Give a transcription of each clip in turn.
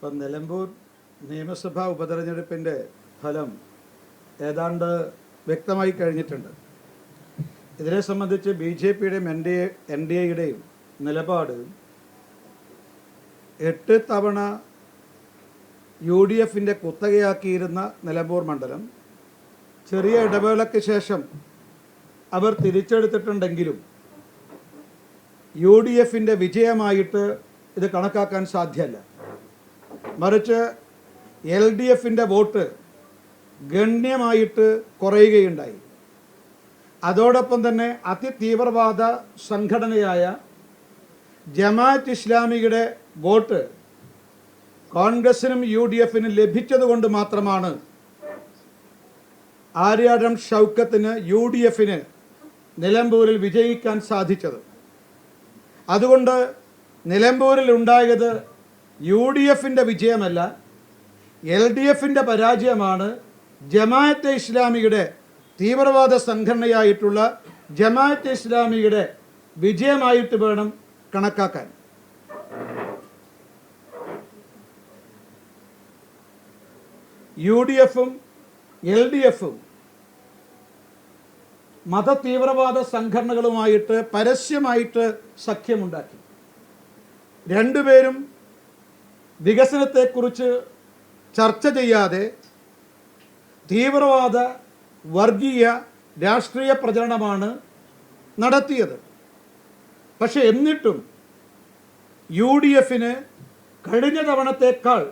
ഇപ്പം നിലമ്പൂർ നിയമസഭാ ഉപതെരഞ്ഞെടുപ്പിൻ്റെ ഫലം ഏതാണ്ട് വ്യക്തമായി കഴിഞ്ഞിട്ടുണ്ട്. ഇതിനെ സംബന്ധിച്ച് BJPയുടെയും NDAയുടെയും നിലപാട് 8 തവണ UDFിൻ്റെ കുത്തകയാക്കിയിരുന്ന നിലമ്പൂർ മണ്ഡലം ചെറിയ ഇടവേളയ്ക്ക് ശേഷം അവർ തിരിച്ചെടുത്തിട്ടുണ്ടെങ്കിലും UDFിൻ്റെ വിജയമായിട്ട് ഇത് കണക്കാക്കാൻ സാധ്യമല്ല. മറിച്ച് LDFിൻ്റെ വോട്ട് ഗണ്യമായിട്ട് കുറയുകയുണ്ടായി. അതോടൊപ്പം തന്നെ അതിതീവ്രവാദ സംഘടനയായ ജമാഅത്ത് ഇസ്ലാമിയുടെ വോട്ട് കോൺഗ്രസിനും UDFിനും ലഭിച്ചതുകൊണ്ട് മാത്രമാണ് ആര്യാടൻ ഷൗക്കത്തിന് UDFിന് നിലമ്പൂരിൽ വിജയിക്കാൻ സാധിച്ചത്. അതുകൊണ്ട് നിലമ്പൂരിൽ ഉണ്ടായത് UDFിൻ്റെ വിജയമല്ല, LDFിൻ്റെ പരാജയമാണ്. ജമാഅത്തെ ഇസ്ലാമിയുടെ തീവ്രവാദ സംഘടനയായിട്ടുള്ള ജമാഅത്തെ ഇസ്ലാമിയുടെ വിജയമായിട്ട് വേണം കണക്കാക്കാൻ. UDFും LDFും മതതീവ്രവാദ സംഘടനകളുമായിട്ട് പരസ്യമായിട്ട് സഖ്യമുണ്ടാക്കി. രണ്ടുപേരും വികസനത്തെക്കുറിച്ച് ചർച്ച ചെയ്യാതെ തീവ്രവാദ വർഗീയ രാഷ്ട്രീയ പ്രചരണമാണ് നടത്തിയത്. പക്ഷെ എന്നിട്ടും UDFിന് കഴിഞ്ഞ തവണത്തേക്കാൾ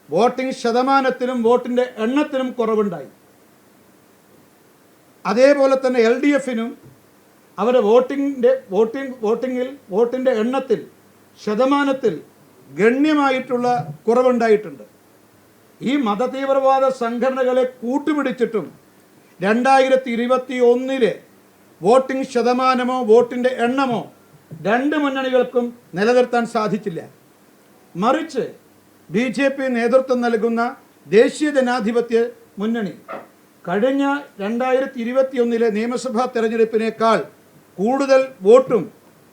വോട്ടിംഗ് ശതമാനത്തിലും വോട്ടിൻ്റെ എണ്ണത്തിലും കുറവുണ്ടായി. അതേപോലെ തന്നെ LDFിനും അവരുടെ വോട്ടിൻ്റെ എണ്ണത്തിൽ ശതമാനത്തിൽ ഗണ്യമായിട്ടുള്ള കുറവുണ്ടായിട്ടുണ്ട്. ഈ മതതീവ്രവാദ സംഘടനകളെ കൂട്ടുപിടിച്ചിട്ടും 2021 വോട്ടിംഗ് ശതമാനമോ വോട്ടിൻ്റെ എണ്ണമോ രണ്ട് മുന്നണികൾക്കും നിലനിർത്താൻ സാധിച്ചില്ല. മറിച്ച് BJP നേതൃത്വം നൽകുന്ന ദേശീയ ജനാധിപത്യ മുന്നണി കഴിഞ്ഞ 2021 നിയമസഭാ തെരഞ്ഞെടുപ്പിനേക്കാൾ കൂടുതൽ വോട്ടും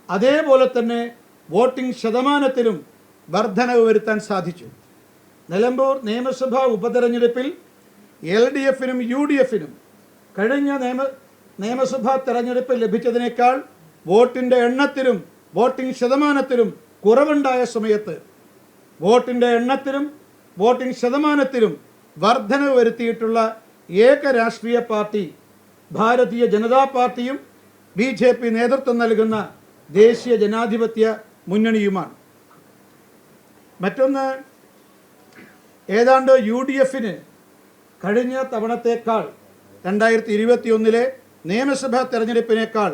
അതേപോലെ തന്നെ വോട്ടിംഗ് ശതമാനത്തിലും വർധനവ് വരുത്താൻ സാധിച്ചു. നിലമ്പൂർ നിയമസഭാ ഉപതെരഞ്ഞെടുപ്പിൽ LDFിനും UDFിനും കഴിഞ്ഞ നിയമസഭാ തെരഞ്ഞെടുപ്പിൽ ലഭിച്ചതിനേക്കാൾ വോട്ടിൻ്റെ എണ്ണത്തിലും വോട്ടിംഗ് ശതമാനത്തിലും കുറവുണ്ടായ സമയത്ത് വോട്ടിൻ്റെ എണ്ണത്തിലും വോട്ടിംഗ് ശതമാനത്തിലും വർധനവ് വരുത്തിയിട്ടുള്ള ഏക രാഷ്ട്രീയ പാർട്ടി ഭാരതീയ ജനതാ പാർട്ടിയും BJP നേതൃത്വം നൽകുന്ന ദേശീയ ജനാധിപത്യ മുന്നണിയുമാണ്. മറ്റൊന്ന്, ഏതാണ്ട് UDFിന് കഴിഞ്ഞ തവണത്തേക്കാൾ 2021 നിയമസഭാ തെരഞ്ഞെടുപ്പിനേക്കാൾ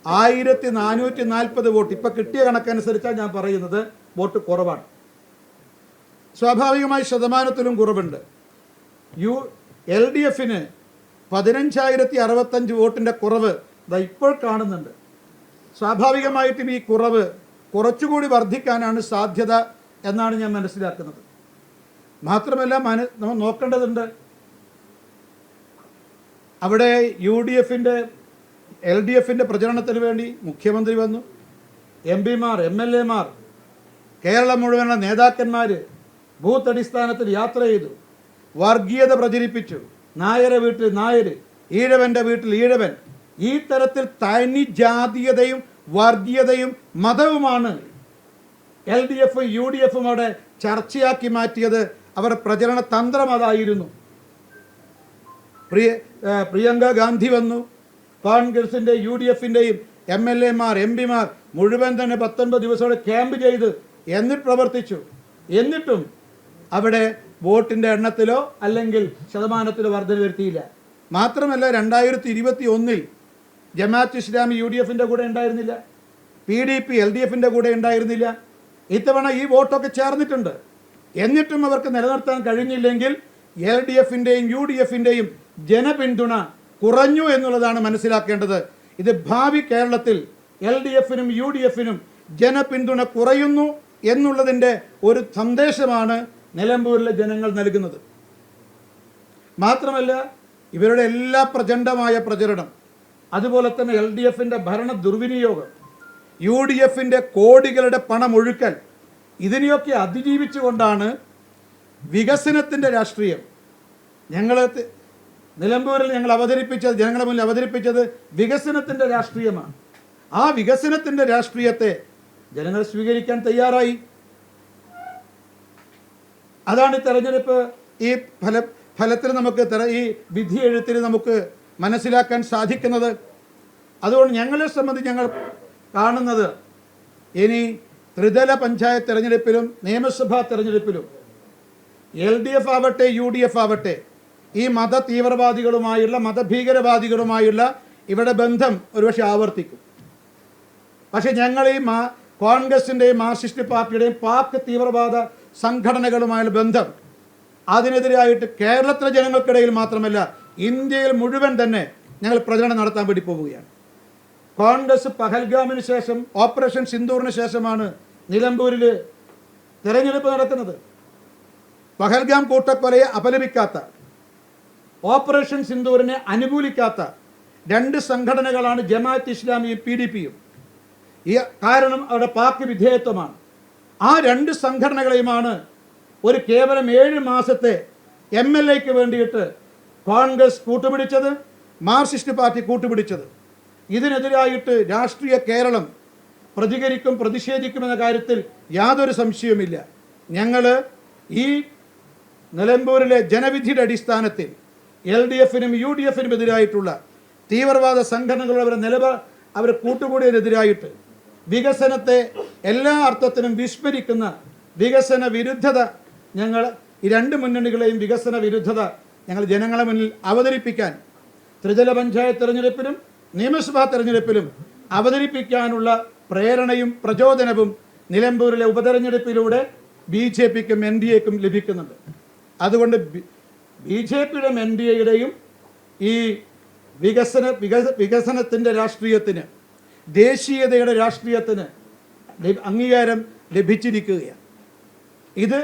1440 വോട്ട്, ഇപ്പോൾ കിട്ടിയ കണക്കനുസരിച്ചാണ് ഞാൻ പറയുന്നത്, വോട്ട് കുറവാണ്. സ്വാഭാവികമായി ശതമാനത്തിലും കുറവുണ്ട്. LDFിന് 15,065 വോട്ടിൻ്റെ കുറവ് ഇപ്പോൾ കാണുന്നുണ്ട്. സ്വാഭാവികമായിട്ടും ഈ കുറവ് കുറച്ചുകൂടി വർദ്ധിക്കാനാണ് സാധ്യത എന്നാണ് ഞാൻ മനസ്സിലാക്കുന്നത്. മാത്രമല്ല നമ്മൾ നോക്കേണ്ടതുണ്ട്, അവിടെ UDFിൻ്റെ LDFിൻ്റെ പ്രചരണത്തിന് വേണ്ടി മുഖ്യമന്ത്രി വന്നു, MP മാർ MLA മാർ കേരളം മുഴുവനുള്ള നേതാക്കന്മാർ ബൂത്ത് അടിസ്ഥാനത്തിൽ യാത്ര ചെയ്തു, വർഗീയത പ്രചരിപ്പിച്ചു. നായരെ വീട്ടിൽ നായർ, ഈഴവൻ്റെ വീട്ടിൽ ഈഴവൻ. ഈ തരത്തിൽ തനി ജാതീയതയും വർഗീയതയും മതവുമാണ് LDFും UDFും അവിടെ ചർച്ചയാക്കി മാറ്റിയത്. അവർ പ്രചരണ തന്ത്രം അതായിരുന്നു. പ്രിയങ്ക ഗാന്ധി വന്നു, കോൺഗ്രസിൻ്റെ UDFിൻ്റെയും MLA മാർ MP മാർ മുഴുവൻ തന്നെ 19 ദിവസത്തോടെ ക്യാമ്പ് ചെയ്ത് എന്നിട്ട് പ്രവർത്തിച്ചു. എന്നിട്ടും അവിടെ വോട്ടിൻ്റെ എണ്ണത്തിലോ അല്ലെങ്കിൽ ശതമാനത്തിലോ വർധന വരുത്തിയില്ല. മാത്രമല്ല 2021 ജമാഅത്ത് ഇസ്ലാമി UDFിൻ്റെ കൂടെ ഉണ്ടായിരുന്നില്ല, PDP LDFിൻ്റെ കൂടെ ഉണ്ടായിരുന്നില്ല. ഇത്തവണ ഈ വോട്ടൊക്കെ ചേർന്നിട്ടുണ്ട്. എന്നിട്ടും അവർക്ക് നിലനിർത്താൻ കഴിഞ്ഞില്ലെങ്കിൽ LDFിൻ്റെയും UDFിൻ്റെയും ജനപിന്തുണ കുറഞ്ഞു എന്നുള്ളതാണ് മനസ്സിലാക്കേണ്ടത്. ഇത് ഭാവി കേരളത്തിൽ LDFിനും UDFിനും ജനപിന്തുണ കുറയുന്നു എന്നുള്ളതിൻ്റെ ഒരു സന്ദേശമാണ് നിലമ്പൂരിലെ ജനങ്ങൾ നൽകുന്നത്. മാത്രമല്ല ഇവരുടെ എല്ലാ പ്രചണ്ഡമായ പ്രചരണം, അതുപോലെ തന്നെ LDFിൻ്റെ ഭരണ ദുർവിനിയോഗം, UDFിൻ്റെ കോടികളുടെ പണമൊഴുക്കൽ, ഇതിനെയൊക്കെ അതിജീവിച്ചുകൊണ്ടാണ് വികസനത്തിൻ്റെ രാഷ്ട്രീയം ഞങ്ങൾ നിലമ്പൂരിൽ ഞങ്ങൾ അവതരിപ്പിച്ചത്, ജനങ്ങളുടെ മുന്നിൽ അവതരിപ്പിച്ചത് വികസനത്തിൻ്റെ രാഷ്ട്രീയമാണ്. ആ വികസനത്തിൻ്റെ രാഷ്ട്രീയത്തെ ജനങ്ങൾ സ്വീകരിക്കാൻ തയ്യാറായി. അതാണ് ഈ തെരഞ്ഞെടുപ്പ് ഈ ഫലത്തിൽ നമുക്ക് ഈ വിധി എഴുത്തിൽ നമുക്ക് മനസ്സിലാക്കാൻ സാധിക്കുന്നത്. അതുകൊണ്ട് ഞങ്ങളെ സംബന്ധിച്ച് ഞങ്ങൾ കാണുന്നത് ഇനി ത്രിതല പഞ്ചായത്ത് തെരഞ്ഞെടുപ്പിലും നിയമസഭാ തെരഞ്ഞെടുപ്പിലും LDF ആവട്ടെ UDF ആവട്ടെ ഈ മത തീവ്രവാദികളുമായുള്ള മതഭീകരവാദികളുമായുള്ള ഇവിടെ ബന്ധം ഒരുപക്ഷെ ആവർത്തിക്കും. പക്ഷെ ഞങ്ങൾ ഈ കോൺഗ്രസിൻ്റെയും മാർക്സിസ്റ്റ് പാർട്ടിയുടെയും പാക് തീവ്രവാദ സംഘടനകളുമായുള്ള ബന്ധം അതിനെതിരായിട്ട് കേരളത്തിലെ ജനങ്ങൾക്കിടയിൽ മാത്രമല്ല ഇന്ത്യയിൽ മുഴുവൻ തന്നെ ഞങ്ങൾ പ്രചരണം നടത്താൻ വേണ്ടി പോവുകയാണ്. കോൺഗ്രസ് പഹൽഗാമിന് ശേഷം ഓപ്പറേഷൻ സിന്ദൂറിന് ശേഷമാണ് നിലമ്പൂരിൽ തെരഞ്ഞെടുപ്പ് നടക്കുന്നത്. പഹൽഗാം കൂട്ടക്കൊലയെ അപലപിക്കാത്ത, ഓപ്പറേഷൻ സിന്ദൂറിനെ അനുകൂലിക്കാത്ത രണ്ട് സംഘടനകളാണ് ജമാഅത്ത് ഇസ്ലാമിയും PDPയും. ഈ കാരണം അവിടെ പാക് വിധേയത്വമാണ്. ആ രണ്ട് സംഘടനകളെയുമാണ് ഒരു കേവലം 7 മാസത്തെ MLAയ്ക്ക് വേണ്ടിയിട്ട് കോൺഗ്രസ് കൂട്ടുപിടിച്ചത്, മാർക്സിസ്റ്റ് പാർട്ടി കൂട്ടുപിടിച്ചത്. ഇതിനെതിരായിട്ട് രാഷ്ട്രീയ കേരളം പ്രതികരിക്കും, പ്രതിഷേധിക്കുമെന്ന കാര്യത്തിൽ യാതൊരു സംശയവുമില്ല. ഞങ്ങൾ ഈ നിലമ്പൂരിലെ ജനവിധിയുടെ അടിസ്ഥാനത്തിൽ LDFനും UDFനും എതിരായിട്ടുള്ള തീവ്രവാദ സംഘടനകളുടെ അവർ കൂട്ടുകൂടിയതിനെതിരായിട്ട് വികസനത്തെ എല്ലാ അർത്ഥത്തിനും വിസ്മരിക്കുന്ന വികസന വിരുദ്ധത ഞങ്ങൾ ഈ രണ്ട് മുന്നണികളെയും വികസന വിരുദ്ധത ഞങ്ങൾ ജനങ്ങളെ മുന്നിൽ അവതരിപ്പിക്കാൻ ത്രിതല പഞ്ചായത്ത് തെരഞ്ഞെടുപ്പിലും നിയമസഭാ തെരഞ്ഞെടുപ്പിലും അവതരിപ്പിക്കാനുള്ള പ്രേരണയും പ്രചോദനവും നിലമ്പൂരിലെ ഉപതെരഞ്ഞെടുപ്പിലൂടെ BJPക്കും NDAക്കും ലഭിക്കുന്നുണ്ട്. അതുകൊണ്ട് BJPയുടെയും NDAയുടെയും ഈ വികസനത്തിൻ്റെ രാഷ്ട്രീയത്തിന്, ദേശീയതയുടെ രാഷ്ട്രീയത്തിന് അംഗീകാരം ലഭിച്ചിരിക്കുകയാണ്. ഇത്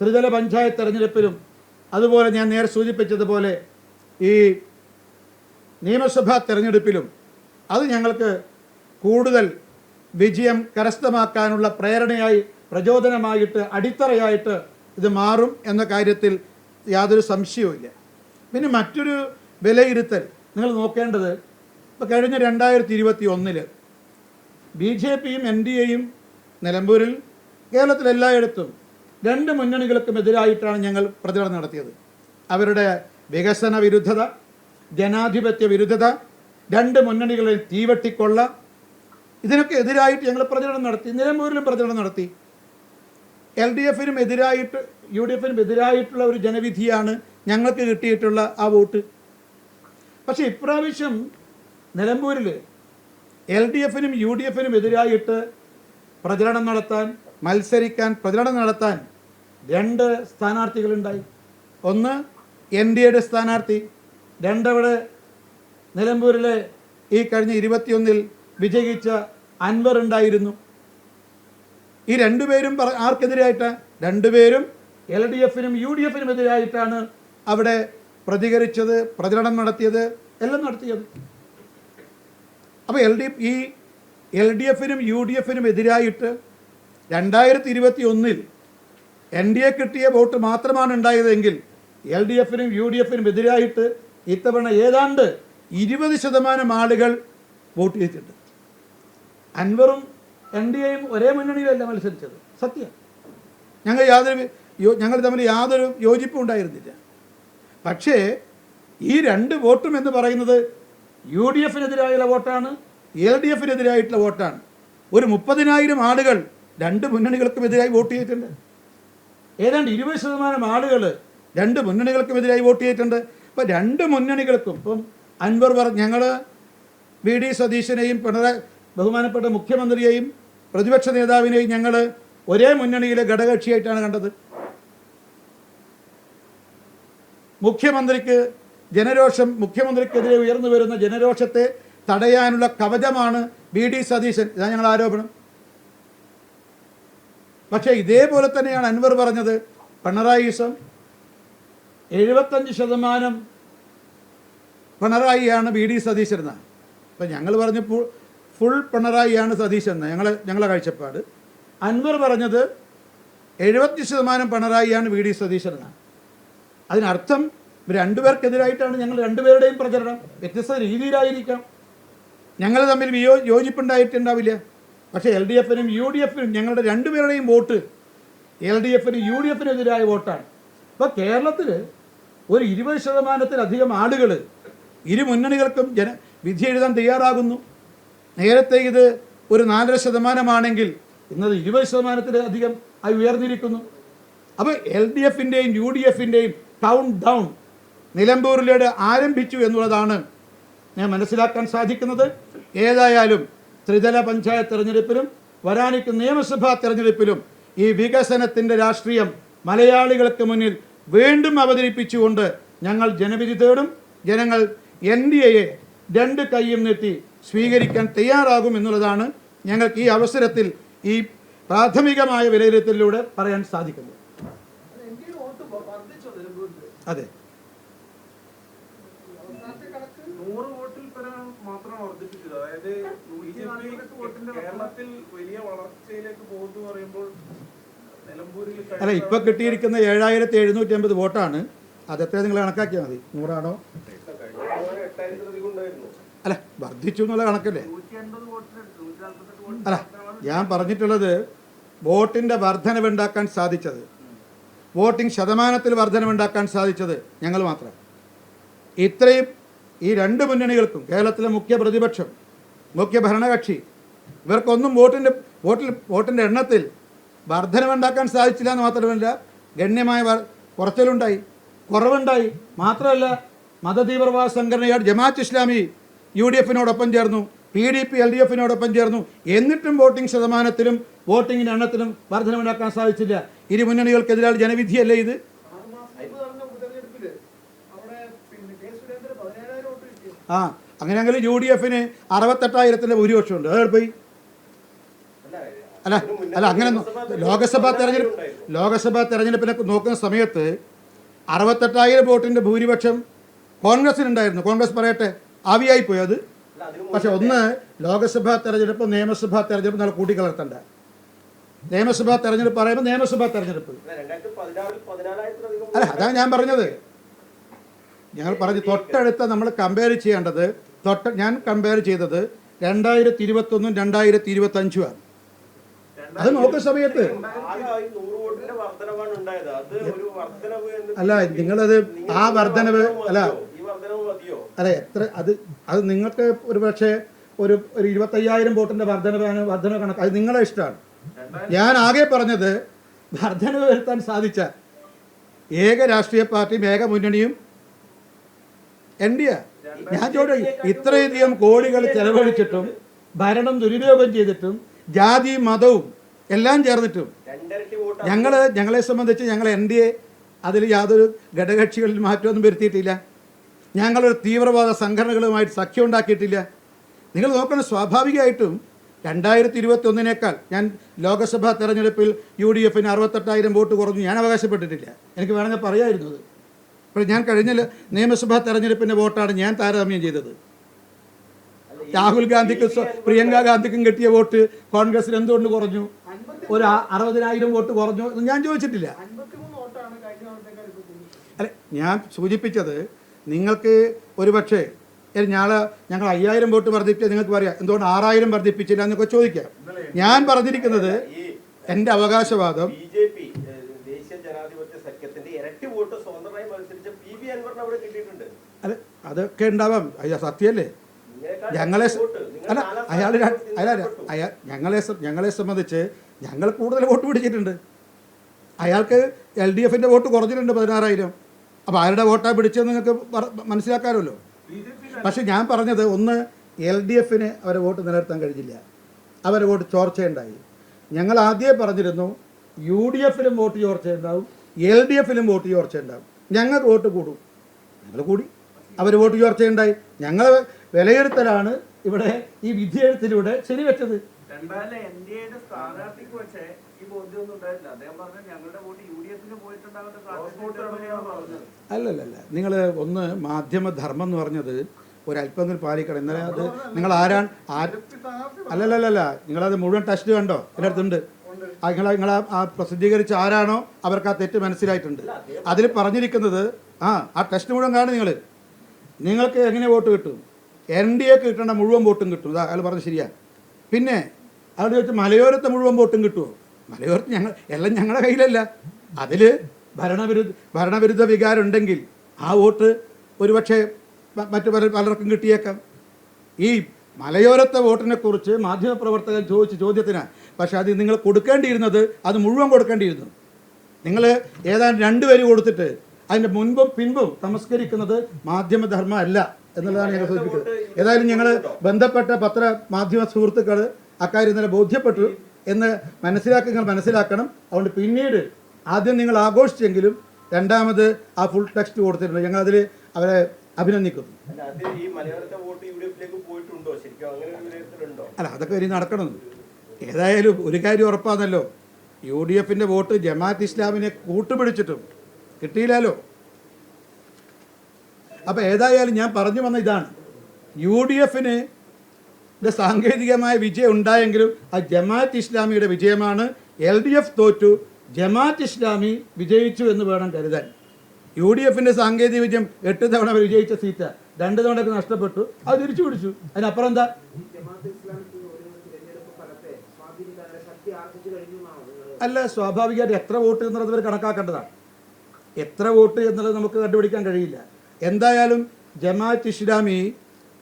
ത്രിതല പഞ്ചായത്ത് തെരഞ്ഞെടുപ്പിലും അതുപോലെ ഞാൻ നേരെ സൂചിപ്പിച്ചതുപോലെ ഈ നിയമസഭാ തെരഞ്ഞെടുപ്പിലും അത് ഞങ്ങൾക്ക് കൂടുതൽ വിജയം കരസ്ഥമാക്കാനുള്ള പ്രേരണയായി, പ്രചോദനമായിട്ട്, അടിത്തറയായിട്ട് ഇത് മാറും എന്ന കാര്യത്തിൽ യാതൊരു സംശയവുമില്ല. പിന്നെ മറ്റൊരു വിലയിരുത്തൽ നിങ്ങൾ നോക്കേണ്ടത്, ഇപ്പോൾ കഴിഞ്ഞ 2021 BJPയും NDAയും നിലമ്പൂരിൽ കേരളത്തിലെല്ലായിടത്തും രണ്ട് മുന്നണികൾക്കും എതിരായിട്ടാണ് ഞങ്ങൾ പ്രചരണം നടത്തിയത്. അവരുടെ വികസന വിരുദ്ധത, ജനാധിപത്യ വിരുദ്ധത, രണ്ട് മുന്നണികളിൽ തീവട്ടിക്കൊള്ള, ഇതിനൊക്കെ എതിരായിട്ട് ഞങ്ങൾ പ്രചരണം നടത്തി. നിലമ്പൂരിലും പ്രചരണം നടത്തി. LDFനും എതിരായിട്ട് UDFനും എതിരായിട്ടുള്ള ഒരു ജനവിധിയാണ് ഞങ്ങൾക്ക് കിട്ടിയിട്ടുള്ള ആ വോട്ട്. പക്ഷേ ഇപ്രാവശ്യം നിലമ്പൂരിൽ LDFനും UDFനും എതിരായിട്ട് പ്രചരണം നടത്താൻ, മത്സരിക്കാൻ, പ്രചരണം നടത്താൻ രണ്ട് സ്ഥാനാർത്ഥികളുണ്ടായി. ഒന്ന് NDAയുടെ സ്ഥാനാർത്ഥി, രണ്ടവിടെ നിലമ്പൂരിലെ ഈ കഴിഞ്ഞ 21 വിജയിച്ച അൻവർ ഉണ്ടായിരുന്നു. ഈ രണ്ടുപേരും ആർക്കെതിരായിട്ടാണ്? രണ്ടുപേരും LDFനും UDFനും എതിരായിട്ടാണ് അവിടെ പ്രതികരിച്ചത്, പ്രചരണം നടത്തിയത്, എല്ലാം നടത്തിയത്. അപ്പോൾ LDFനും UDFനും എതിരായിട്ട് 2021 NDA കിട്ടിയ വോട്ട് മാത്രമാണ് ഉണ്ടായതെങ്കിൽ LDFനും UDFനും എതിരായിട്ട് ഇത്തവണ ഏതാണ്ട് 20% ആളുകൾ വോട്ട് ചെയ്തിട്ടുണ്ട്. അൻവറും NDAയും ഒരേ മുന്നണിയിലല്ല മത്സരിച്ചത്, സത്യം. ഞങ്ങൾ തമ്മിൽ യാതൊരു യോജിപ്പും ഉണ്ടായിരുന്നില്ല. പക്ഷേ ഈ രണ്ട് വോട്ടും എന്ന് പറയുന്നത് UDFനെതിരായുള്ള വോട്ടാണ്, LDFനെതിരായിട്ടുള്ള വോട്ടാണ്. ഒരു 30,000 ആളുകൾ രണ്ട് മുന്നണികൾക്കും എതിരായി വോട്ട് ചെയ്തിട്ടുണ്ട്. ഏതാണ്ട് 20% ആളുകൾ രണ്ട് മുന്നണികൾക്കും എതിരായി വോട്ട് ചെയ്തിട്ടുണ്ട്. അപ്പോൾ രണ്ട് മുന്നണികൾക്കും ഇപ്പം അൻവർ ഞങ്ങൾ VD സതീശനെയും ബഹുമാനപ്പെട്ട മുഖ്യമന്ത്രിയെയും പ്രതിപക്ഷ നേതാവിനെയും ഞങ്ങൾ ഒരേ മുന്നണിയിലെ ഘടകകക്ഷിയായിട്ടാണ് കണ്ടത്. മുഖ്യമന്ത്രിക്ക് ജനരോഷം, മുഖ്യമന്ത്രിക്കെതിരെ ഉയർന്നു വരുന്ന ജനരോഷത്തെ തടയാനുള്ള കവചമാണ് VD സതീശൻ. ഇതാണ് ഞങ്ങൾ ആരോപണം. പക്ഷേ ഇതേപോലെ തന്നെയാണ് അൻവർ പറഞ്ഞത്. പിണറായിസം 75% പിണറായിയാണ് VD സതീശൻ എന്നാണ്. അപ്പം ഞങ്ങൾ പറഞ്ഞപ്പോൾ ഫുൾ പിണറായിയാണ് സതീശൻ എന്ന് ഞങ്ങളെ കാഴ്ചപ്പാട്. അൻവർ പറഞ്ഞത് 70% പിണറായിയാണ്, വി ഡി സതീശനാണ്. അതിനർത്ഥം ഇവർ രണ്ടുപേർക്കെതിരായിട്ടാണ് ഞങ്ങൾ രണ്ടുപേരുടെയും പ്രചരണം. വ്യത്യസ്ത രീതിയിലായിരിക്കാം, ഞങ്ങൾ തമ്മിൽ യോജിപ്പുണ്ടായിട്ടുണ്ടാവില്ല. പക്ഷേ എൽ ഡി എഫിനും യു ഡി എഫിനും ഞങ്ങളുടെ രണ്ടുപേരുടെയും വോട്ട് എൽ ഡി എഫിനും യു ഡി എഫിനെതിരായ വോട്ടാണ്. ഇപ്പോൾ കേരളത്തിൽ ഒരു 20%-ലധികം ആളുകൾ ഇരു മുന്നണികൾക്കും വിധി എഴുതാൻ തയ്യാറാകുന്നു. നേരത്തെ ഇത് ഒരു 4.5% ഇന്നത് 20%-ലധികം ആയി ഉയർന്നിരിക്കുന്നു. അപ്പോൾ എൽ ഡി എഫിൻ്റെയും യു ഡി എഫിൻ്റെയും കൗണ്ട് ഡൗൺ നിലമ്പൂരിലൂടെ ആരംഭിച്ചു എന്നുള്ളതാണ് ഞാൻ മനസ്സിലാക്കാൻ സാധിക്കുന്നത്. ഏതായാലും ത്രിതല പഞ്ചായത്ത് തെരഞ്ഞെടുപ്പിലും വരാനിരിക്കുന്ന നിയമസഭാ തെരഞ്ഞെടുപ്പിലും ഈ വികസനത്തിൻ്റെ രാഷ്ട്രീയം മലയാളികൾക്ക് മുന്നിൽ വീണ്ടും അവതരിപ്പിച്ചുകൊണ്ട് ഞങ്ങൾ ജനവിധി തേടും. ജനങ്ങൾ NDAയെ 2 കൈയും നീട്ടി സ്വീകരിക്കാൻ തയ്യാറാകും എന്നുള്ളതാണ് ഞങ്ങൾക്ക് ഈ അവസരത്തിൽ ഈ പ്രാഥമികമായ വിലയിരുത്തലിലൂടെ പറയാൻ സാധിക്കുന്നത്. അതെ, 100 വോട്ടിൽ മാത്രം വർദ്ധിപ്പിച്ചത്. അതായത് കേരളത്തിൽ വലിയ വളർച്ചയിലേക്ക് പോകുന്നു പറയുമ്പോൾ നിലമ്പൂരിൽ അല്ല, ഇപ്പൊ കിട്ടിയിരിക്കുന്ന 7750 വോട്ടാണ്. അതെത്ര നിങ്ങൾ കണക്കാക്കിയാൽ മതി. 100 ആണോ? അല്ല, വർദ്ധിച്ചു എന്നുള്ള കണക്കല്ലേ. അല്ല, ഞാൻ പറഞ്ഞിട്ടുള്ളത് വോട്ടിൻ്റെ വർധനവുണ്ടാക്കാൻ സാധിച്ചത്, വോട്ടിംഗ് ശതമാനത്തിൽ വർധനവുണ്ടാക്കാൻ സാധിച്ചത് ഞങ്ങൾ മാത്രം. ഇത്രയും ഈ 2 മുന്നണികൾക്കും കേരളത്തിലെ മുഖ്യ പ്രതിപക്ഷം, മുഖ്യ ഭരണകക്ഷി, ഇവർക്കൊന്നും വോട്ടിൻ്റെ എണ്ണത്തിൽ വർധനവുണ്ടാക്കാൻ സാധിച്ചില്ല എന്ന് മാത്രമല്ല, ഗണ്യമായ കുറവുണ്ടായി. മാത്രമല്ല, മതതീവ്രവാദ സംഘടനയായ ജമാഅത്ത് ഇസ്ലാമി UDF-നോടൊപ്പം ചേർന്നു, PDP LDF-നോടൊപ്പം ചേർന്നു. എന്നിട്ടും വോട്ടിംഗ് ശതമാനത്തിലും വോട്ടിങ്ങിൻ്റെ എണ്ണത്തിലും വർധനവുണ്ടാക്കാൻ സാധിച്ചില്ല. ഇരു മുന്നണികൾക്കെതിരായ ജനവിധിയല്ലേ ഇത്? അങ്ങനെയെങ്കിൽ UDF-ന് 68,000 ഭൂരിപക്ഷമുണ്ട്. അതെവിടെ പോയി? അല്ല അങ്ങനെ ലോകസഭാ തെരഞ്ഞെടുപ്പിനെ നോക്കുന്ന സമയത്ത് 68,000 വോട്ടിൻ്റെ ഭൂരിപക്ഷം കോൺഗ്രസിനുണ്ടായിരുന്നു. കോൺഗ്രസ് പറയട്ടെ, ആവിയായിപ്പോയി അത്. പക്ഷെ ഒന്ന് ലോകസഭാ തെരഞ്ഞെടുപ്പ് നിയമസഭാ തെരഞ്ഞെടുപ്പ് നമ്മൾ കൂട്ടിക്കലർത്തണ്ട. നിയമസഭാ തെരഞ്ഞെടുപ്പ് പറയുമ്പോൾ നിയമസഭാ തെരഞ്ഞെടുപ്പ് അല്ല, അതാണ് ഞാൻ പറഞ്ഞത്. ഞങ്ങൾ പറഞ്ഞു തൊട്ടടുത്ത നമ്മൾ കമ്പയർ ചെയ്യേണ്ടത്, ഞാൻ കമ്പയർ ചെയ്തത് 2021 2025 അത് നോക്കുന്ന സമയത്ത് അല്ല, നിങ്ങളത് ആ വർധനവ് അല്ല എത്ര അത് നിങ്ങൾക്ക് ഒരു പക്ഷേ ഒരു 25,000 വോട്ടിൻ്റെ വർധന കണക്ക്, അത് നിങ്ങളെ ഇഷ്ടമാണ്. ഞാൻ ആകെ പറഞ്ഞത് വർധനവ് വരുത്താൻ സാധിച്ച ഏക രാഷ്ട്രീയ പാർട്ടിയും ഏക മുന്നണിയും NDA. ഞാൻ ചോദിച്ചു, ഇത്രയധികം കോടികൾ ചെലവഴിച്ചിട്ടും ഭരണം ദുരുപയോഗം ചെയ്തിട്ടും ജാതിയും മതവും എല്ലാം ചേർന്നിട്ടും ഞങ്ങളെ സംബന്ധിച്ച് ഞങ്ങൾ NDA അതിൽ യാതൊരു ഘടകകക്ഷികളിൽ മാറ്റമൊന്നും വരുത്തിയിട്ടില്ല. ഞങ്ങളൊരു തീവ്രവാദ സംഘടനകളുമായിട്ട് സഖ്യം ഉണ്ടാക്കിയിട്ടില്ല. നിങ്ങൾ നോക്കണം, സ്വാഭാവികമായിട്ടും 2021-നേക്കാൾ ഞാൻ ലോക്സഭാ തെരഞ്ഞെടുപ്പിൽ UDF-ന് 68,000 വോട്ട് കുറഞ്ഞു ഞാൻ അവകാശപ്പെട്ടിട്ടില്ല. എനിക്ക് വേണമെങ്കിൽ പറയാമായിരുന്നത്. അപ്പോൾ ഞാൻ കഴിഞ്ഞ നിയമസഭാ തെരഞ്ഞെടുപ്പിൻ്റെ വോട്ടാണ് ഞാൻ താരതമ്യം ചെയ്തത്. രാഹുൽ ഗാന്ധിക്കും പ്രിയങ്ക ഗാന്ധിക്കും കിട്ടിയ വോട്ട് കോൺഗ്രസിന് എന്തുകൊണ്ട് കുറഞ്ഞു? ഒരു 60,000 വോട്ട് കുറഞ്ഞു എന്ന് ഞാൻ ചോദിച്ചിട്ടില്ല. അല്ല, ഞാൻ സൂചിപ്പിച്ചത് നിങ്ങൾക്ക് ഒരു പക്ഷേ ഞങ്ങൾ 5,000 വോട്ട് വർദ്ധിപ്പിച്ചാൽ നിങ്ങൾക്ക് പറയാം എന്തുകൊണ്ട് 6,000 വർദ്ധിപ്പിച്ചില്ല എന്നൊക്കെ ചോദിക്കാം. ഞാൻ പറഞ്ഞിരിക്കുന്നത് എൻ്റെ അവകാശവാദം അല്ല, അതൊക്കെ ഉണ്ടാവാം. സത്യമല്ലേ? ഞങ്ങളെ സംബന്ധിച്ച് ഞങ്ങൾ കൂടുതൽ വോട്ട് പിടിച്ചിട്ടുണ്ട്. അയാൾക്ക് LDF-ൻ്റെ വോട്ട് കുറഞ്ഞിട്ടുണ്ട് 16,000. അപ്പോൾ ആരുടെ വോട്ടാണ് പിടിച്ചതെന്ന് നിങ്ങൾക്ക് മനസ്സിലാക്കാമല്ലോ. പക്ഷെ ഞാൻ പറഞ്ഞത് ഒന്ന്, LDF-ന് അവരെ വോട്ട് നിലനിർത്താൻ കഴിഞ്ഞില്ല, അവരെ വോട്ട് ചോർച്ചയുണ്ടായി. ഞങ്ങൾ ആദ്യമേ പറഞ്ഞിരുന്നു UDF-ലും വോട്ട് ചോർച്ചയുണ്ടാവും, LDF-ലും വോട്ട് ചോർച്ചയുണ്ടാവും. ഞങ്ങൾക്ക് വോട്ട് കൂടും, ഞങ്ങൾ കൂടി, അവർ വോട്ട് ചോർച്ചയുണ്ടായി. ഞങ്ങൾ വിലയിരുത്തലാണ് ഇവിടെ ഈ വിധിയെഴുത്തിലൂടെ ശരിവെച്ചത്. അല്ലല്ല, നിങ്ങൾ ഒന്ന് മാധ്യമധർമ്മം എന്ന് പറഞ്ഞത് ഒരല്പമെങ്കിലും പാലിക്കണം. ഇന്നലെ അത് നിങ്ങൾ അല്ലല്ല, നിങ്ങളത് മുഴുവൻ ടെസ്റ്റ് കണ്ടോ? എൻ്റെ അടുത്തുണ്ട്. നിങ്ങൾ ആ പ്രസിദ്ധീകരിച്ച ആരാണോ അവർക്ക് ആ തെറ്റ് മനസ്സിലായിട്ടുണ്ട്. അതിൽ പറഞ്ഞിരിക്കുന്നത് ആ ടെസ്റ്റ് മുഴുവൻ കാണും നിങ്ങൾക്ക് എങ്ങനെ വോട്ട് കിട്ടും? NDAക്ക് കിട്ടേണ്ട മുഴുവൻ വോട്ടും കിട്ടും. അയാൾ പറഞ്ഞത് ശരിയാ. പിന്നെ അവിടെ വെച്ച് മലയോരത്തെ മുഴുവൻ വോട്ടും കിട്ടുമോ? മലയോരത്ത് എല്ലാം ഞങ്ങളുടെ കയ്യിലല്ല. അതിൽ ഭരണവിരുദ്ധ വികാരം ഉണ്ടെങ്കിൽ ആ വോട്ട് ഒരുപക്ഷെ മറ്റു പലർക്കും കിട്ടിയേക്കാം. ഈ മലയോരത്തെ വോട്ടിനെ കുറിച്ച് മാധ്യമപ്രവർത്തകൻ ചോദിച്ച ചോദ്യത്തിന് പക്ഷെ അത് നിങ്ങൾ കൊടുക്കേണ്ടിയിരുന്നത് അത് മുഴുവൻ കൊടുക്കേണ്ടിയിരുന്നു. നിങ്ങൾ ഏതാണ്ട് 2 വരി കൊടുത്തിട്ട് അതിൻ്റെ മുൻപും പിൻപും തമസ്കരിക്കുന്നത് മാധ്യമധർമ്മം അല്ല എന്നുള്ളതാണ് ഞങ്ങൾ സൂചിപ്പിക്കുന്നത്. ഏതായാലും ഞങ്ങൾ ബന്ധപ്പെട്ട മാധ്യമ സുഹൃത്തുക്കൾ അക്കാര്യം ഇന്നലെ ബോധ്യപ്പെട്ടു എന്ന് നിങ്ങൾ മനസ്സിലാക്കണം. അതുകൊണ്ട് പിന്നീട് ആദ്യം നിങ്ങൾ ആഘോഷിച്ചെങ്കിലും രണ്ടാമത് ആ ഫുൾ ടെക്സ്റ്റ് കൊടുത്തിട്ടുണ്ട്. ഞങ്ങളതിൽ അവരെ അഭിനന്ദിക്കുന്നു. അല്ല, അതൊക്കെ ഇനി നടക്കണം. ഏതായാലും ഒരു കാര്യം ഉറപ്പാണല്ലോ, UDFൻ്റെ വോട്ട് ജമാഅത്ത് ഇസ്ലാമിനെ കൂട്ടുപിടിച്ചിട്ടും കിട്ടിയില്ലല്ലോ. അപ്പോൾ ഏതായാലും ഞാൻ പറഞ്ഞു വന്ന ഇതാണ്, UDFന് സാങ്കേതികമായ വിജയം ഉണ്ടായെങ്കിലും അത് ജമാഅത്ത് ഇസ്ലാമിയുടെ വിജയമാണ്. LDF തോറ്റു, ജമാഅത്ത് ഇസ്ലാമി വിജയിച്ചു എന്ന് വേണം കരുതാൻ. UDFൻ്റെ സാങ്കേതിക വിജയം 8 തവണ വിജയിച്ച സീറ്റ് 2 തവണയൊക്കെ നഷ്ടപ്പെട്ടു, അത് തിരിച്ചു പിടിച്ചു. അതിനപ്പുറം എന്താ? അല്ല, സ്വാഭാവികമായിട്ട് എത്ര വോട്ട് എന്നുള്ളത് ഇവർ കണക്കാക്കേണ്ടതാണ്. എത്ര വോട്ട് എന്നുള്ളത് നമുക്ക് കണ്ടുപിടിക്കാൻ കഴിയില്ല. എന്തായാലും ജമാഅത്ത് ഇസ്ലാമി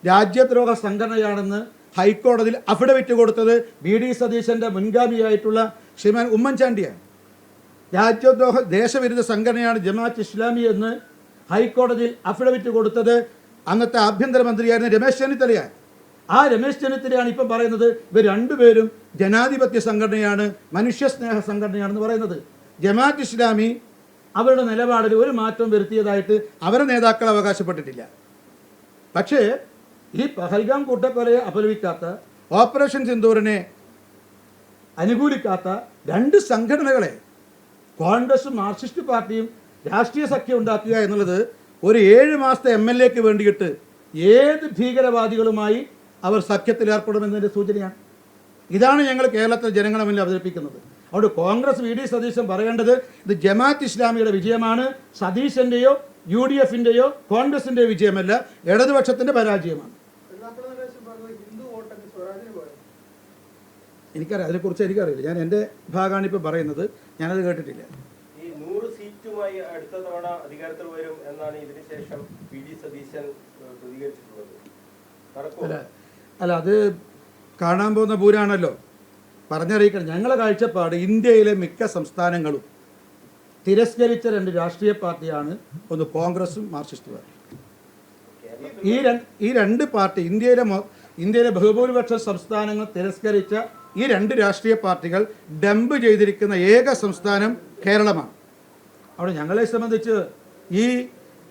രാജ്യദ്രോഹ സംഘടനയാണെന്ന് ഹൈക്കോടതിയിൽ അഫിഡവിറ്റ് കൊടുത്തത് VD സതീശൻ്റെ മുൻഗാമിയായിട്ടുള്ള ശ്രീമാൻ ഉമ്മൻചാണ്ടിയാണ്. ദേശവിരുദ്ധ സംഘടനയാണ് ജമാഅത്ത് ഇസ്ലാമി എന്ന് ഹൈക്കോടതിയിൽ അഫിഡവിറ്റ് കൊടുത്തത് അന്നത്തെ ആഭ്യന്തരമന്ത്രിയായിരുന്ന രമേശ് ചെന്നിത്തലയാണ്. ആ രമേശ് ചെന്നിത്തലയാണ് ഇപ്പം പറയുന്നത് ഇവർ രണ്ടുപേരും ജനാധിപത്യ സംഘടനയാണ്, മനുഷ്യസ്നേഹ സംഘടനയാണെന്ന് പറയുന്നത്. ജമാഅത്ത് ഇസ്ലാമി അവരുടെ നിലപാടിൽ ഒരു മാറ്റം വരുത്തിയതായിട്ട് അവരുടെ നേതാക്കൾ അവകാശപ്പെട്ടിട്ടില്ല. പക്ഷേ ഈ പഹൽഗാം കൂട്ടക്കൊലയെ അപലപിക്കാത്ത, ഓപ്പറേഷൻ സിന്ദൂറിനെ അനുകൂലിക്കാത്ത 2 സംഘടനകളെ കോൺഗ്രസും മാർക്സിസ്റ്റ് പാർട്ടിയും രാഷ്ട്രീയ സഖ്യം ഉണ്ടാക്കുക എന്നുള്ളത് ഒരു 7 മാസത്തെ MLAക്ക് വേണ്ടിയിട്ട് ഏത് ഭീകരവാദികളുമായി അവർ സഖ്യത്തിൽ ഏർപ്പെടുമെന്നതിൻ്റെ സൂചനയാണ്. ഇതാണ് ഞങ്ങൾ കേരളത്തിലെ ജനങ്ങളെ മുന്നിൽ അവതരിപ്പിക്കുന്നത്. അതുകൊണ്ട് കോൺഗ്രസ് VD സതീശൻ പറയേണ്ടത് ഇത് ജമാഅത്ത് ഇസ്ലാമിയുടെ വിജയമാണ്, സതീശൻ്റെയോ UDFൻ്റെയോ കോൺഗ്രസിൻ്റെയോ വിജയമല്ല, ഇടതുപക്ഷത്തിൻ്റെ പരാജയമാണ്. എനിക്കറിയാം, അതിനെക്കുറിച്ച് എനിക്കറിയില്ല. ഞാൻ എൻ്റെ ഭാഗമാണ് ഇപ്പോൾ പറയുന്നത്, ഞാനത് കേട്ടിട്ടില്ല. ഈ 100 സീറ്റുമായി അടുത്ത തവണ അധികാരത്തിൽ വരും എന്നാണ് ഇതിന് ശേഷം VD സതീശൻ പ്രതികരിച്ചിട്ടുള്ളത്. അല്ല, അത് കാണാൻ പോകുന്ന പൂരാണല്ലോ, പറഞ്ഞറിയിക്കണം. ഞങ്ങളെ കാഴ്ചപ്പാട് ഇന്ത്യയിലെ മിക്ക സംസ്ഥാനങ്ങളും തിരസ്കരിച്ച 2 രാഷ്ട്രീയ പാർട്ടിയാണ്, ഒന്ന് കോൺഗ്രസും മാർക്സിസ്റ്റ് പാർട്ടി. ഈ 2 പാർട്ടി ഇന്ത്യയിലെ ബഹുഭൂരിപക്ഷ സംസ്ഥാനങ്ങൾ തിരസ്കരിച്ച ഈ 2 രാഷ്ട്രീയ പാർട്ടികൾ ഡംപ് ചെയ്തിരിക്കുന്ന ഏക സംസ്ഥാനം കേരളമാണ്. അവിടെ ഞങ്ങളെ സംബന്ധിച്ച് ഈ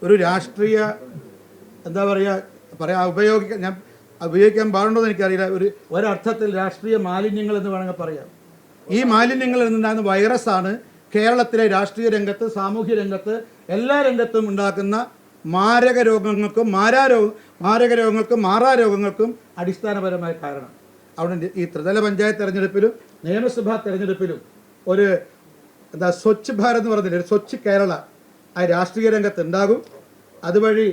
ഒരു രാഷ്ട്രീയ എന്താ പറയുക ഞാൻ ഉപയോഗിക്കാൻ പാടുണ്ടോ എന്ന് എനിക്കറിയില്ല, ഒരർത്ഥത്തിൽ രാഷ്ട്രീയ മാലിന്യങ്ങൾ എന്ന് വേണമെങ്കിൽ പറയാം. ഈ മാലിന്യങ്ങളിൽ നിന്നുണ്ടാകുന്ന വൈറസാണ് കേരളത്തിലെ രാഷ്ട്രീയ രംഗത്ത്, സാമൂഹ്യ രംഗത്ത്, എല്ലാ രംഗത്തും ഉണ്ടാക്കുന്ന മാരക രോഗങ്ങൾക്കും മാറാരോഗങ്ങൾക്കും അടിസ്ഥാനപരമായ കാരണം. അവിടെ ഈ ത്രിതല പഞ്ചായത്ത് തെരഞ്ഞെടുപ്പിലും നിയമസഭാ തെരഞ്ഞെടുപ്പിലും ഒരു സ്വച്ഛ് ഭാരത് എന്ന് പറഞ്ഞില്ല, ഒരു സ്വച്ഛ് കേരള ആ രാഷ്ട്രീയ രംഗത്ത് ഉണ്ടാകും. അതുവഴി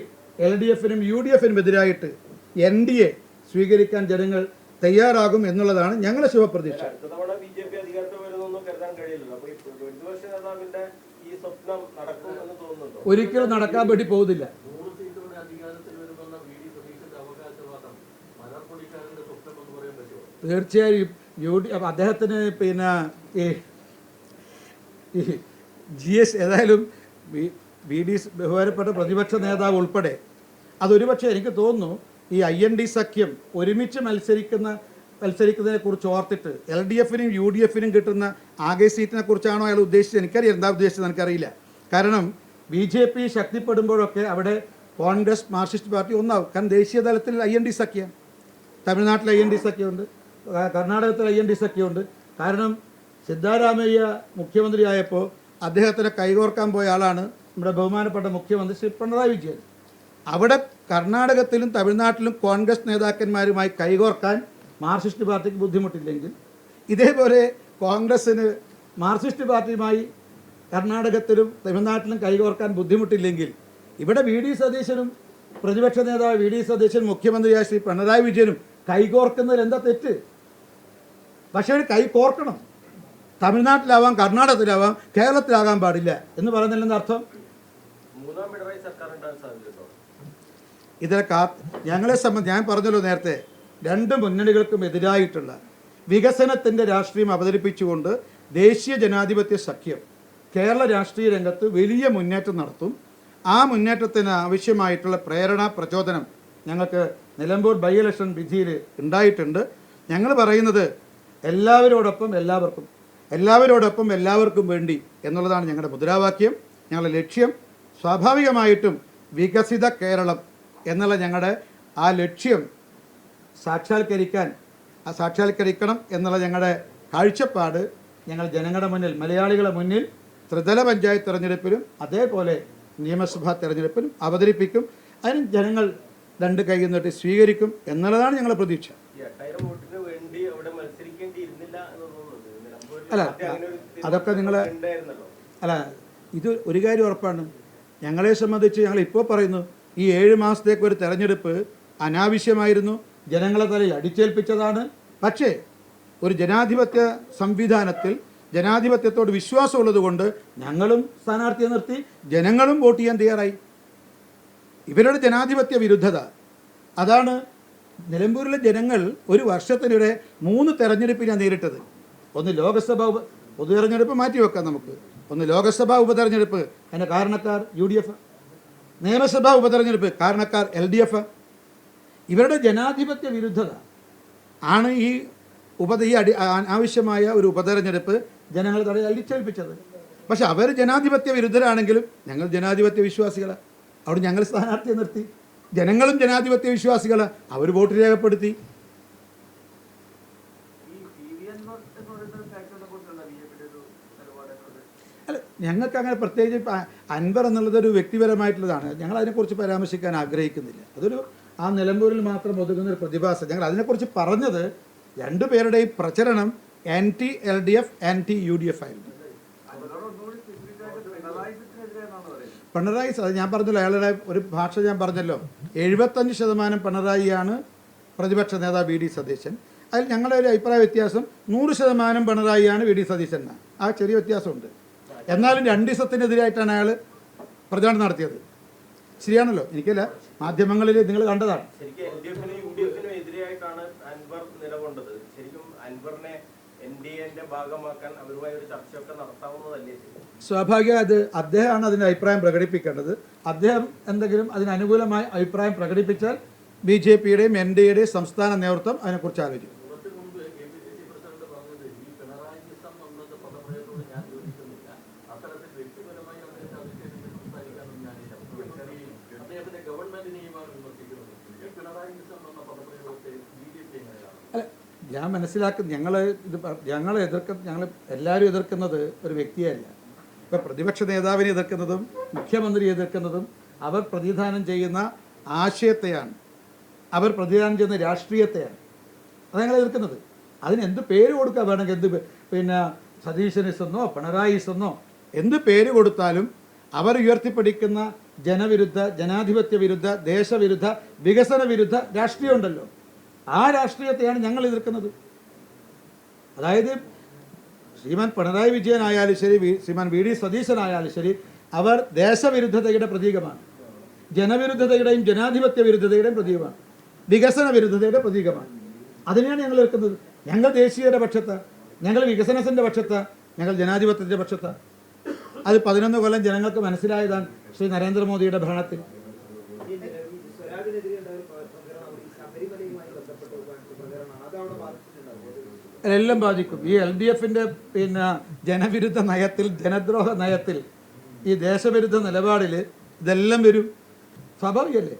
LDFനും UDFനും എതിരായിട്ട് NDA സ്വീകരിക്കാൻ ജനങ്ങൾ തയ്യാറാകും എന്നുള്ളതാണ് ഞങ്ങളുടെ ശുഭപ്രതീക്ഷ. ഒരിക്കലും നടക്കാൻ വേണ്ടി പോകുന്നില്ല. തീർച്ചയായും അദ്ദേഹത്തിന് പിന്നെ ഈ GS ഏതായാലും VD ബഹുമാനപ്പെട്ട പ്രതിപക്ഷ നേതാവ് ഉൾപ്പെടെ അതൊരുപക്ഷെ എനിക്ക് തോന്നുന്നു ഈ IND സഖ്യം ഒരുമിച്ച് മത്സരിക്കുന്നതിനെ കുറിച്ച് ഓർത്തിട്ട് LDFനും UDFനും കിട്ടുന്ന ആകെ സീറ്റിനെ കുറിച്ചാണോ അയാൾ ഉദ്ദേശിച്ചത് എനിക്കറിയാം. എന്താ ഉദ്ദേശിച്ചത് എനിക്കറിയില്ല. കാരണം BJP ശക്തിപ്പെടുമ്പോഴൊക്കെ അവിടെ കോൺഗ്രസ് മാർക്സിസ്റ്റ് പാർട്ടി ഒന്നാവും. കാരണം ദേശീയ തലത്തിൽ IND സഖ്യം, തമിഴ്നാട്ടിൽ IND സഖ്യമുണ്ട്, കർണാടകത്തിൽ IND സഖ്യമുണ്ട്. കാരണം സിദ്ധാരാമയ്യ മുഖ്യമന്ത്രിയായപ്പോൾ അദ്ദേഹത്തിനെ കൈകോർക്കാൻ പോയ ആളാണ് നമ്മുടെ ബഹുമാനപ്പെട്ട മുഖ്യമന്ത്രി ശ്രീ പിണറായി വിജയൻ. അവിടെ കർണാടകത്തിലും തമിഴ്നാട്ടിലും കോൺഗ്രസ് നേതാക്കന്മാരുമായി കൈകോർക്കാൻ മാർക്സിസ്റ്റ് പാർട്ടിക്ക് ബുദ്ധിമുട്ടില്ലെങ്കിൽ ഇതേപോലെ കോൺഗ്രസ്സിന് മാർക്സിസ്റ്റ് പാർട്ടിയുമായി കർണാടകത്തിലും തമിഴ്നാട്ടിലും കൈകോർക്കാൻ ബുദ്ധിമുട്ടില്ലെങ്കിൽ ഇവിടെ വി ഡി സതീശനും പ്രതിപക്ഷ നേതാവ് വി ഡി സതീശൻ മുഖ്യമന്ത്രിയായ ശ്രീ പിണറായി വിജയനും കൈകോർക്കുന്നതിൽ എന്താ തെറ്റ്? പക്ഷേ ഒരു കൈ കോർക്കണം. തമിഴ്നാട്ടിലാവാം, കർണാടകത്തിലാവാം, കേരളത്തിലാകാൻ പാടില്ല എന്ന് പറയുന്നില്ലെന്ന് അർത്ഥം. മൂന്നാം പിണറായി സർക്കാർ ഉണ്ടാകാൻ സാധ്യതയുണ്ടോ? ഇതിലെ ഞങ്ങളെ സംബന്ധിച്ച് ഞാൻ പറഞ്ഞല്ലോ നേരത്തെ, രണ്ട് മുന്നണികൾക്കും എതിരായിട്ടുള്ള വികസനത്തിൻ്റെ രാഷ്ട്രീയം അവതരിപ്പിച്ചുകൊണ്ട് ദേശീയ ജനാധിപത്യ സഖ്യം കേരള രാഷ്ട്രീയ രംഗത്ത് വലിയ മുന്നേറ്റം നടത്തും. ആ മുന്നേറ്റത്തിന് ആവശ്യമായിട്ടുള്ള പ്രേരണ പ്രചോദനം ഞങ്ങൾക്ക് നിലമ്പൂർ ബൈ ഇലക്ഷൻ വിധിയിൽ ഉണ്ടായിട്ടുണ്ട്. ഞങ്ങൾ പറയുന്നത് എല്ലാവരോടൊപ്പം എല്ലാവർക്കും, എല്ലാവരോടൊപ്പം എല്ലാവർക്കും വേണ്ടി എന്നുള്ളതാണ് ഞങ്ങളുടെ മുദ്രാവാക്യം, ഞങ്ങളുടെ ലക്ഷ്യം. സ്വാഭാവികമായിട്ടും വികസിത കേരളം എന്നുള്ള ഞങ്ങളുടെ ആ ലക്ഷ്യം സാക്ഷാത്കരിക്കണം എന്നുള്ള ഞങ്ങളുടെ കാഴ്ചപ്പാട് ഞങ്ങൾ ജനങ്ങളുടെ മുന്നിൽ, മലയാളികളുടെ മുന്നിൽ ത്രിതല പഞ്ചായത്ത് തെരഞ്ഞെടുപ്പിലും അതേപോലെ നിയമസഭാ തെരഞ്ഞെടുപ്പിലും അവതരിപ്പിക്കും. അതിന് ജനങ്ങൾ രണ്ട് കൈ നീട്ടി സ്വീകരിക്കും എന്നുള്ളതാണ് ഞങ്ങളുടെ പ്രതീക്ഷ. അല്ല, അതൊക്കെ നിങ്ങൾ അല്ല, ഇത് ഒരു കാര്യം ഉറപ്പാണ്. ഞങ്ങളെ സംബന്ധിച്ച് ഞങ്ങൾ ഇപ്പോൾ പറയുന്നു, ഈ 7 മാസത്തേക്ക് ഒരു തെരഞ്ഞെടുപ്പ് അനാവശ്യമായിരുന്നു, ജനങ്ങളെ തലയിൽ അടിച്ചേൽപ്പിച്ചതാണ്. പക്ഷേ ഒരു ജനാധിപത്യ സംവിധാനത്തിൽ ജനാധിപത്യത്തോട് വിശ്വാസമുള്ളത് കൊണ്ട് ഞങ്ങളും സ്ഥാനാർത്ഥിയെ നിർത്തി, ജനങ്ങളും വോട്ട് ചെയ്യാൻ തയ്യാറായി. ഇവരുടെ ജനാധിപത്യ വിരുദ്ധത അതാണ്. നിലമ്പൂരിലെ ജനങ്ങൾ ഒരു വർഷത്തിനിടെ 3 തെരഞ്ഞെടുപ്പിനാണ് നേരിട്ടത്. ഒന്ന് ലോക്സഭാ പൊതു തെരഞ്ഞെടുപ്പ് മാറ്റിവെക്കാം നമുക്ക്. ഒന്ന് ലോക്സഭാ ഉപതെരഞ്ഞെടുപ്പ്, അതിൻ്റെ കാരണക്കാർ UDF. നിയമസഭാ ഉപതെരഞ്ഞെടുപ്പ് കാരണക്കാർ LDF. ഇവരുടെ ജനാധിപത്യ വിരുദ്ധത ആണ് ഈ ആവശ്യമായ ഒരു ഉപതെരഞ്ഞെടുപ്പ് ജനങ്ങൾ തടയിൽ അടിച്ചേൽപ്പിച്ചത്. പക്ഷെ അവർ ജനാധിപത്യ വിരുദ്ധരാണെങ്കിലും ഞങ്ങൾ ജനാധിപത്യ വിശ്വാസികളാണ്. അവിടെ ഞങ്ങൾ സ്ഥാനാർത്ഥിയെ നിർത്തി, ജനങ്ങളും ജനാധിപത്യ വിശ്വാസികളാണ്, അവർ വോട്ട് രേഖപ്പെടുത്തി. അല്ല, ഞങ്ങൾക്ക് അങ്ങനെ പ്രത്യേകിച്ച് അൻവർ എന്നുള്ളതൊരു വ്യക്തിപരമായിട്ടുള്ളതാണ്. ഞങ്ങൾ അതിനെക്കുറിച്ച് പരാമർശിക്കാൻ ആഗ്രഹിക്കുന്നില്ല. അതൊരു ആ നിലമ്പൂരിൽ മാത്രം ഒതുങ്ങുന്നൊരു പ്രതിഭാസം. ഞങ്ങൾ അതിനെക്കുറിച്ച് പറഞ്ഞത് രണ്ടുപേരുടെയും പ്രചരണം ആൻറ്റി LDF ആൻറ്റി UDF ആയിരുന്നു. പിണറായി, ഞാൻ പറഞ്ഞല്ലോ, അയാളുടെ ഒരു ഭാഷ ഞാൻ പറഞ്ഞല്ലോ, 75% പിണറായിയാണ് പ്രതിപക്ഷ നേതാവ് വി ഡി സതീശൻ. അതിൽ ഞങ്ങളുടെ ഒരു അഭിപ്രായ വ്യത്യാസം 100% പിണറായിയാണ് വി ഡി സതീശൻ എന്നാണ്. ആ ചെറിയ വ്യത്യാസമുണ്ട്. എന്നാലും 2 ദിവസത്തിനെതിരായിട്ടാണ് അയാൾ പ്രചാരണം നടത്തിയത്. ശരിയാണല്ലോ, എനിക്കല്ല, മാധ്യമങ്ങളിൽ നിങ്ങൾ കണ്ടതാണ്. സ്വാഭാവികം, അത് അദ്ദേഹമാണ് അതിൻ്റെ അഭിപ്രായം പ്രകടിപ്പിക്കേണ്ടത്. അദ്ദേഹം എന്തെങ്കിലും അതിനനുകൂലമായ അഭിപ്രായം പ്രകടിപ്പിച്ചാൽ BJPയുടെയും NDAയുടെയും സംസ്ഥാന നേതൃത്വം അതിനെക്കുറിച്ച് ആലോചിക്കും. അല്ല, ഞാൻ മനസ്സിലാക്കുന്ന ഞങ്ങൾ എല്ലാവരും എതിർക്കുന്നത് ഒരു വ്യക്തിയല്ല. ഇപ്പം പ്രതിപക്ഷ നേതാവിനെ എതിർക്കുന്നതും മുഖ്യമന്ത്രി എതിർക്കുന്നതും അവർ പ്രതിനിധാനം ചെയ്യുന്ന ആശയത്തെയാണ്, അവർ പ്രതിനിധാനം ചെയ്യുന്ന രാഷ്ട്രീയത്തെയാണ്. അത് ഞങ്ങൾ എതിർക്കുന്നത്. അതിന് എന്ത് പേര് കൊടുക്കാൻ വേണമെങ്കിൽ, പിന്നെ സതീശനിസെന്നോ പിണറായിസെന്നോ എന്ത് പേര് കൊടുത്താലും അവർ ഉയർത്തിപ്പിടിക്കുന്ന ജനവിരുദ്ധ, ജനാധിപത്യ വിരുദ്ധ, ദേശവിരുദ്ധ, വികസന വിരുദ്ധ രാഷ്ട്രീയമുണ്ടല്ലോ, ആ രാഷ്ട്രീയത്തെയാണ് ഞങ്ങൾ എതിർക്കുന്നത്. അതായത് ശ്രീമാൻ പിണറായി വിജയനായാലും ശരി, ശ്രീമാൻ വി ഡി സതീശനായാലും ശരി, അവർ ദേശവിരുദ്ധതയുടെ പ്രതീകമാണ്, ജനവിരുദ്ധതയുടെയും ജനാധിപത്യ വിരുദ്ധതയുടെയും പ്രതീകമാണ്, വികസന വിരുദ്ധതയുടെ പ്രതീകമാണ്. അതിനെയാണ് ഞങ്ങൾ എതിർക്കുന്നത്. ഞങ്ങൾ ദേശീയയുടെ പക്ഷത്ത്, ഞങ്ങൾ വികസനത്തിൻ്റെ പക്ഷത്ത്, ഞങ്ങൾ ജനാധിപത്യത്തിൻ്റെ പക്ഷത്ത്. അത് 11 കൊല്ലം ജനങ്ങൾക്ക് മനസ്സിലായതാണ് ശ്രീ നരേന്ദ്രമോദിയുടെ ഭരണത്തിൽ. എല്ലാം ബാധിക്കും. ഈ LDFൻ്റെ പിന്നെ ജനവിരുദ്ധ നയത്തിൽ, ജനദ്രോഹ നയത്തിൽ, ഈ ദേശവിരുദ്ധ നിലപാടിൽ ഇതെല്ലാം വരും. സ്വാഭാവികമല്ലേ?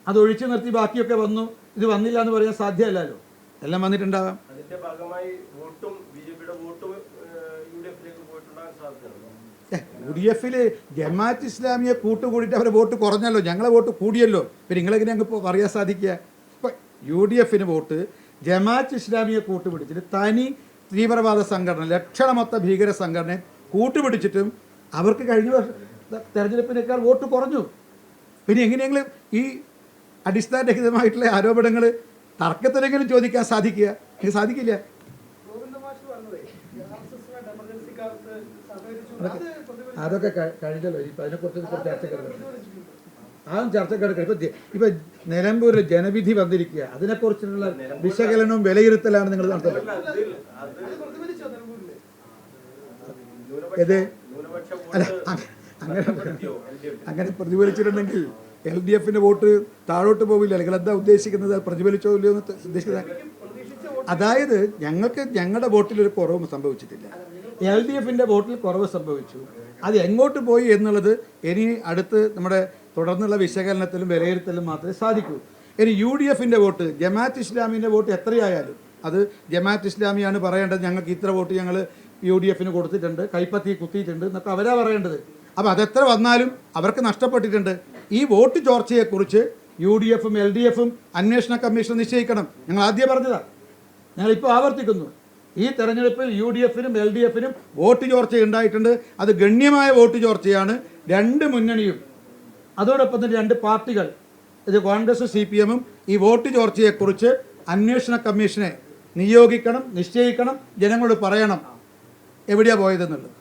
അത് ഒഴിച്ചു നിർത്തി ബാക്കിയൊക്കെ വന്നു, ഇത് വന്നില്ല എന്ന് പറയാൻ സാധ്യമല്ലല്ലോ. എല്ലാം വന്നിട്ടുണ്ടാകാം. UDF ജമാഅത്ത് ഇസ്ലാമിയെ കൂട്ടുകൂടിയിട്ട് അവരെ വോട്ട് കുറഞ്ഞല്ലോ, ഞങ്ങളെ വോട്ട് കൂടിയല്ലോ. പിന്നെ നിങ്ങളെങ്ങനെ അങ്ങ് ഇപ്പോൾ പറയാൻ സാധിക്കുക? ഇപ്പം UDF വോട്ട് ജമാഅത്ത് ഇസ്ലാമിയെ കൂട്ടുപിടിച്ചിട്ട് തനി തീവ്രവാദ സംഘടന, ലക്ഷണമൊത്ത ഭീകര സംഘടനയെ കൂട്ടുപിടിച്ചിട്ടും അവർക്ക് കഴിഞ്ഞ വർഷം തെരഞ്ഞെടുപ്പിനേക്കാൾ വോട്ട് കുറഞ്ഞു. പിന്നെ എങ്ങനെയെങ്കിലും ഈ അടിസ്ഥാനരഹിതമായിട്ടുള്ള ആരോപണങ്ങൾ തർക്കത്തിനെങ്കിലും ചോദിക്കാൻ സാധിക്കുക? എനിക്ക് സാധിക്കില്ല. ഗോവിന്ദമാഷ് പറഞ്ഞതേ ആർഎസ്എസിന്റെ എമർജൻസി കാലത്ത് സഹകരിച്ചു. അതൊക്കെ കഴിഞ്ഞല്ലോ. ഇപ്പം അതിനെക്കുറിച്ച് ചർച്ചക്കെടുക്കണം. അതും ചർച്ചക്കെടുക്കണം. ഇപ്പം നിലമ്പൂരിൽ ജനവിധി വന്നിരിക്കുക, അതിനെക്കുറിച്ചുള്ള വിശകലനവും വിലയിരുത്തലാണ് നിങ്ങൾ നടത്തുന്നത്. ഏത് അല്ല, അങ്ങനെ പ്രതിഫലിച്ചിട്ടുണ്ടെങ്കിൽ LDF വോട്ട് താഴോട്ട് പോവില്ല. അല്ലെങ്കിൽ എന്താ ഉദ്ദേശിക്കുന്നത്? പ്രതിഫലിച്ചോ ഇല്ലയോ എന്ന് ഉദ്ദേശിക്കുന്നത്. അതായത് ഞങ്ങളുടെ വോട്ടിലൊരു കുറവ് സംഭവിച്ചിട്ടില്ല. LDF വോട്ടിൽ കുറവ് സംഭവിച്ചു. അത് എങ്ങോട്ട് പോയി എന്നുള്ളത് ഇനി അടുത്ത് നമ്മുടെ തുടർന്നുള്ള വിശകലനത്തിലും വിലയിരുത്തലും മാത്രമേ സാധിക്കൂ. ഇനി UDF വോട്ട്, ജമാഅത്ത് ഇസ്ലാമിൻ്റെ വോട്ട് എത്രയായാലും അത് ജമാഅത്ത് ഇസ്ലാമിയാണ് പറയേണ്ടത്. ഞങ്ങൾക്ക് ഇത്ര വോട്ട് ഞങ്ങൾ UDF കൊടുത്തിട്ടുണ്ട്, കൈപ്പത്തി കുത്തിയിട്ടുണ്ട് എന്നൊക്കെ അവരാ പറയേണ്ടത്. അപ്പോൾ അതെത്ര വന്നാലും അവർക്ക് നഷ്ടപ്പെട്ടിട്ടുണ്ട്. ഈ വോട്ട് ചോർച്ചയെക്കുറിച്ച് UDF LDF അന്വേഷണ കമ്മീഷൻ നിശ്ചയിക്കണം. ഞങ്ങൾ ആദ്യം പറഞ്ഞതാണ്, ഞങ്ങളിപ്പോൾ ആവർത്തിക്കുന്നു. ഈ തെരഞ്ഞെടുപ്പിൽ UDF LDF വോട്ട് ചോർച്ച ഉണ്ടായിട്ടുണ്ട്. അത് ഗണ്യമായ വോട്ട് ചോർച്ചയാണ്. രണ്ട് മുന്നണിയും അതോടൊപ്പം തന്നെ രണ്ട് പാർട്ടികൾ, ഇത് കോൺഗ്രസും CPM ഈ വോട്ട് ചോർച്ചയെക്കുറിച്ച് അന്വേഷണ കമ്മീഷനെ നിയോഗിക്കണം, നിശ്ചയിക്കണം, ജനങ്ങളോട് പറയണം എവിടെയാണ് പോയതെന്നുള്ളത്.